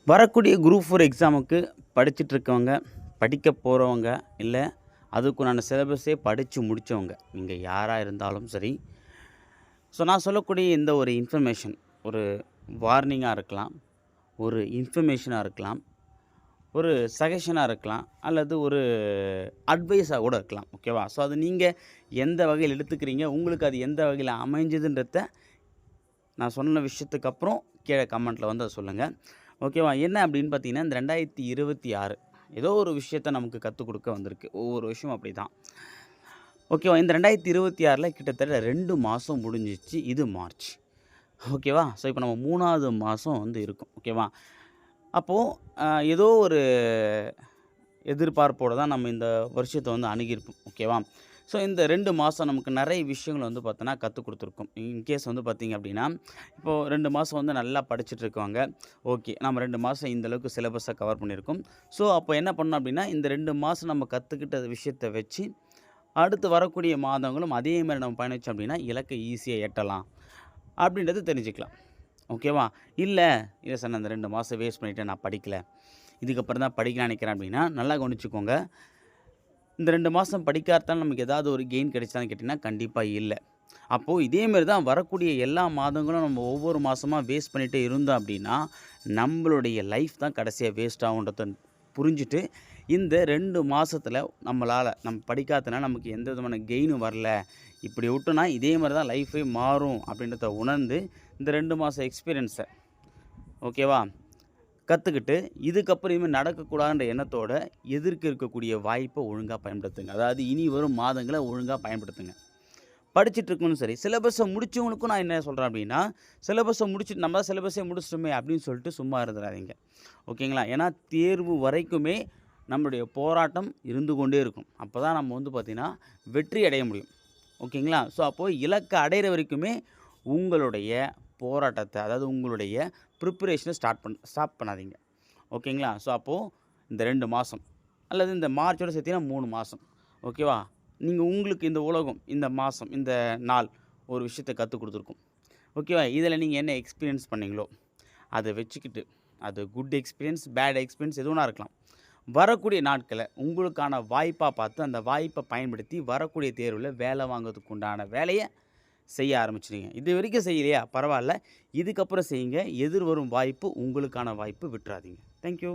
வரக்கூடிய குரூப் 4 எக்ஸாமுக்கு படிச்சுட்ருக்கவங்க, படிக்க போகிறவங்க, இல்லை அதுக்குண்டான சிலபஸே படித்து முடித்தவங்க, நீங்கள் யாராக இருந்தாலும் சரி. ஸோ நான் சொல்லக்கூடிய இந்த ஒரு இன்ஃபர்மேஷன் ஒரு வார்னிங்காக இருக்கலாம், ஒரு இன்ஃபர்மேஷனாக இருக்கலாம், ஒரு சஜஷனாக இருக்கலாம், அல்லது ஒரு அட்வைஸாக கூட இருக்கலாம். ஓகேவா? ஸோ அது நீங்கள் எந்த வகையில் எடுத்துக்கிறீங்க, உங்களுக்கு அது எந்த வகையில் அமைஞ்சதுன்றத நான் சொன்ன விஷயத்துக்கு அப்புறம் கீழே கமெண்ட்டில் வந்து அதை சொல்லுங்கள். ஓகேவா? என்ன அப்படின்னு பார்த்தீங்கன்னா, இந்த 2026 ஏதோ ஒரு விஷயத்த நமக்கு கத்துக் கொடுக்க வந்திருக்கு. ஒவ்வொரு விஷயம் அப்படி தான். ஓகேவா? இந்த 2026ல் கிட்டத்தட்ட 2 மாதம் முடிஞ்சிச்சு. இது மார்ச். ஓகேவா? ஸோ இப்போ நம்ம 3வது மாதம் வந்து இருக்கும். ஓகேவா? அப்போது ஏதோ ஒரு எதிர்பார்ப்போடு தான் நம்ம இந்த வருஷத்தை வந்து அணுகியிருப்போம். ஓகேவா? ஸோ இந்த 2 மாதம் நமக்கு நிறைய விஷயங்கள் வந்து பார்த்தோன்னா கற்றுக் கொடுத்துருக்கும். இன்கேஸ் வந்து பார்த்தீங்க அப்படின்னா, இப்போது 2 மாதம் வந்து நல்லா படிச்சுட்டு இருக்கவங்க, ஓகே நம்ம 2 மாதம் இந்த அளவுக்கு சிலபஸை கவர் பண்ணியிருக்கோம். ஸோ அப்போ என்ன பண்ணணும் அப்படின்னா, இந்த 2 மாதம் நம்ம கற்றுக்கிட்ட விஷயத்தை வச்சு அடுத்து வரக்கூடிய மாதங்களும் அதே மாதிரி நம்ம பயணித்தோம் அப்படின்னா இலக்கை ஈஸியாக எட்டலாம் அப்படின்றது தெரிஞ்சுக்கலாம். ஓகேவா? இல்லை சார் நான் இந்த 2 மாதம் வேஸ்ட் பண்ணிவிட்டேன், நான் படிக்கலை, இதுக்கப்புறம் தான் படிக்கலாம்னு நினைக்கிறேன் அப்படின்னா நல்லா கவனிச்சுக்கோங்க. இந்த 2 மாதம் படிக்காததால் நமக்கு ஏதாவது ஒரு கெயின் கிடைச்சான்னு கேட்டிங்கன்னா கண்டிப்பாக இல்லை. அப்போது இதேமாரி தான் வரக்கூடிய எல்லா மாதங்களும் நம்ம ஒவ்வொரு மாதமாக வேஸ்ட் பண்ணிகிட்டே இருந்தோம் அப்படின்னா நம்மளுடைய லைஃப் தான் கடைசியாக வேஸ்ட் ஆகுன்றத புரிஞ்சுட்டு, இந்த 2 மாதத்தில் நம்ம படிக்காதனால நமக்கு எந்த விதமான கெயினும் வரல, இப்படி விட்டோன்னா இதே மாதிரி தான் லைஃபே மாறும் அப்படின்றத உணர்ந்து இந்த 2 மாத எக்ஸ்பீரியன்ஸை ஓகேவா கற்றுக்கிட்டு இதுக்கப்புறம் இனிமேல் நடக்கக்கூடாதுன்ற எண்ணத்தோட எதிர்க்க இருக்கக்கூடிய வாய்ப்பை ஒழுங்காக பயன்படுத்துங்க. அதாவது இனி வரும் மாதங்களை ஒழுங்காக பயன்படுத்துங்க. படிச்சுட்டு இருக்கணும் சரி, சிலபஸை முடித்தவங்களுக்கும் நான் என்ன சொல்கிறேன் அப்படின்னா, சிலபஸை முடிச்சுட்டு நம்ம தான் சிலபஸே முடிச்சிட்டோமே அப்படின்னு சொல்லிட்டு சும்மா இருந்துடாதீங்க. ஓகேங்களா? ஏன்னா தேர்வு வரைக்குமே நம்மளுடைய போராட்டம் இருந்து கொண்டே இருக்கும். அப்போ தான் நம்ம வந்து பார்த்திங்கன்னா வெற்றி அடைய முடியும். ஓகேங்களா? ஸோ அப்போது இலக்கை அடைகிற வரைக்குமே உங்களுடைய போராட்டத்தை, அதாவது உங்களுடைய ப்ரிப்பரேஷனை ஸ்டாப் பண்ணாதீங்க. ஓகேங்களா? ஸோ அப்போது இந்த 2 மாதம் அல்லது இந்த மார்ச்சோட சேர்த்திங்கன்னா 3 மாதம். ஓகேவா? நீங்கள் உங்களுக்கு இந்த உலகம், இந்த மாதம், இந்த நாள் ஒரு விஷயத்தை கற்றுக் கொடுத்துருக்கும். ஓகேவா? இதில் நீங்கள் என்ன எக்ஸ்பீரியன்ஸ் பண்ணீங்களோ அதை வச்சுக்கிட்டு, அது குட் எக்ஸ்பீரியன்ஸ், பேட் எக்ஸ்பீரியன்ஸ் எது வேணா இருக்கலாம். வரக்கூடிய நாட்களை உங்களுக்கான வாய்ப்பாக பார்த்து அந்த வாய்ப்பை பயன்படுத்தி வரக்கூடிய தேர்வில் வேலை வாங்குறதுக்கு உண்டான வேலையை செய்ய ஆரம்பிச்சிடுங்க. இது வரைக்கும் செய்யலையா பரவாயில்ல, இதுக்கப்புறம் செய்யுங்க. எதிர்வரும் வாய்ப்பு உங்களுக்கான வாய்ப்பு, விட்டுறாதீங்க. தேங்க்யூ.